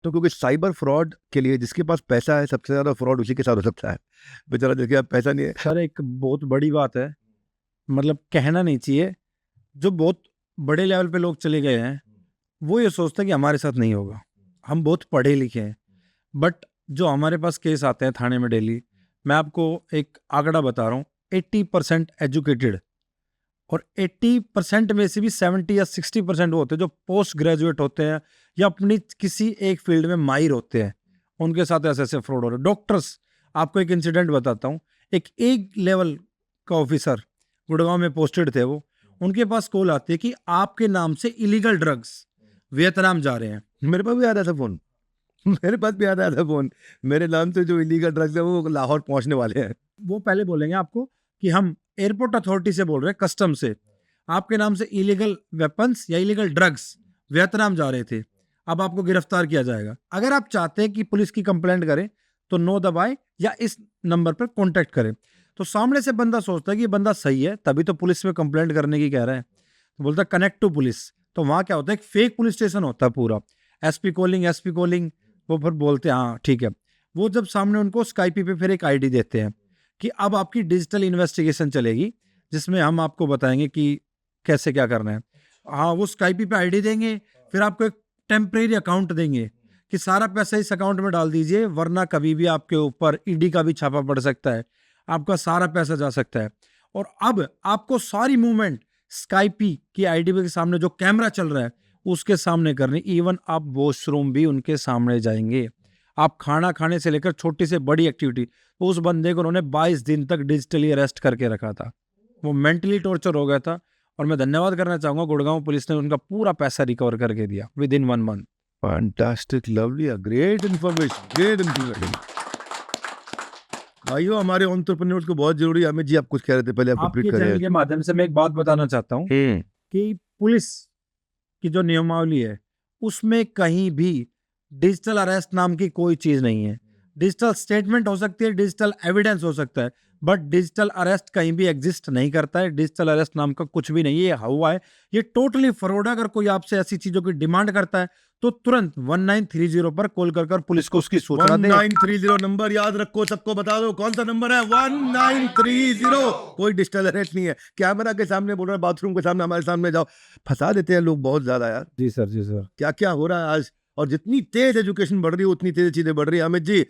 सकता हूँ, क्योंकि साइबर फ्रॉड के लिए जिसके पास पैसा है सबसे ज्यादा फ्रॉड उसी के साथ हो सकता है। बेचारा जिसके पास पैसा नहीं है। सर एक बहुत बड़ी बात है, मतलब कहना नहीं चाहिए, जो बहुत बड़े लेवल पे लोग चले गए हैं वो ये सोचते हैं कि हमारे साथ नहीं होगा। हम बहुत पढ़े लिखे हैं, बट जो हमारे पास केस आते हैं थाने में डेली, मैं आपको एक आंकड़ा बता रहा हूँ, 80% एजुकेटेड, और 80% में से भी 70 या 60% वो होते हैं जो पोस्ट ग्रेजुएट होते हैं या अपनी किसी एक फील्ड में माहिर होते हैं, उनके साथ ऐसे ऐसे फ्रॉड हो रहे हैं। डॉक्टर्स, आपको एक इंसिडेंट बताता हूँ। एक लेवल का ऑफिसर गुड़गांव में पोस्टेड थे, वो उनके पास कॉल आती है कि आपके नाम से इलीगल ड्रग्स वियतनाम जा रहे हैं। मेरे पास भी आया था फोन। मेरे पास भी आया था फोन, मेरे नाम से जो इलीगल ड्रग्स है वो लाहौर पहुंचने वाले हैं। वो पहले बोलेंगे आपको कि हम एयरपोर्ट अथॉरिटी से बोल रहे हैं, कस्टम से, आपके नाम से इलीगल वेपन्स या इलीगल ड्रग्स वियतनाम जा रहे थे, अब आपको गिरफ्तार किया जाएगा। अगर आप चाहते हैं कि पुलिस की कंप्लेंट करें तो नो दबाएं या इस नंबर पर कांटेक्ट करें। तो सामने से बंदा सोचता है कि ये बंदा सही है तभी तो पुलिस में कंप्लेंट करने की कह रहा है, तो बोलता है कनेक्ट टू पुलिस। तो वहां क्या होता है, एक फेक पुलिस स्टेशन होता है पूरा, एसपी कॉलिंग। वो फिर बोलते हैं हाँ ठीक है। वो जब सामने उनको स्काइपी पे फिर एक आईडी देते हैं कि अब आपकी डिजिटल इन्वेस्टिगेशन चलेगी, जिसमें हम आपको बताएंगे कि कैसे क्या करना है। हाँ, वो स्काइपी पे आईडी देंगे, फिर आपको एक टेम्परेरी अकाउंट देंगे कि सारा पैसा इस अकाउंट में डाल दीजिए, वरना कभी भी आपके ऊपर ईडी का भी छापा पड़ सकता है, आपका सारा पैसा जा सकता है। और अब आपको सारी मूवमेंट स्काइपी की आईडी के सामने जो कैमरा चल रहा है उसके सामने करनी। इवन आप वॉशरूम भी उनके सामने जाएंगे, आप खाना खाने से लेकर छोटी से बड़ी एक्टिविटी। तो उस बंदे को उन्होंने 22 दिन तक डिजिटली अरेस्ट करके रखा था, वो मेंटली टॉर्चर हो गया था। और मैं धन्यवाद करना चाहूंगा, गुड़गांव पुलिस ने उनका पूरा पैसा रिकवर करके दिया with in 1 month. Fantastic, lovely, great information, great information. भाइयों, हमारे एंटरप्रेन्योर्स को बहुत जरूरी है। अमित जी, आप कुछ कह रहे थे, पहले आप आपके कंप्लीट चैनल करें। के माध्यम से मैं एक बात बताना चाहता हूँ कि पुलिस की जो नियमावली है उसमें कहीं भी डिजिटल अरेस्ट नाम की कोई चीज नहीं है। डिजिटल स्टेटमेंट हो सकती है, डिजिटल एविडेंस हो सकता है, बट डिजिटल अरेस्ट कहीं भी एग्जिस्ट नहीं करता है। डिजिटल अरेस्ट नाम का कुछ भी नहीं है, ये हुआ है, ये टोटली फ्रॉड है। अगर कोई आपसे ऐसी चीजों की डिमांड करता है तो तुरंत 1930 पर कॉल कर पुलिस को उसकी सूचना दें। 1930 नंबर याद रखो, सबको बता दो कौन सा नंबर है, 1930। कोई डिजिटल अरेस्ट नहीं है। कैमरा के सामने बोल रहा है, बाथरूम के सामने, हमारे सामने जाओ। फंसा देते हैं लोग बहुत ज्यादा यार। जी सर, जी सर। क्या क्या हो रहा है आज। और जितनी तेज एजुकेशन बढ़ रही है उतनी तेज चीजें बढ़ रही है। अमित जी,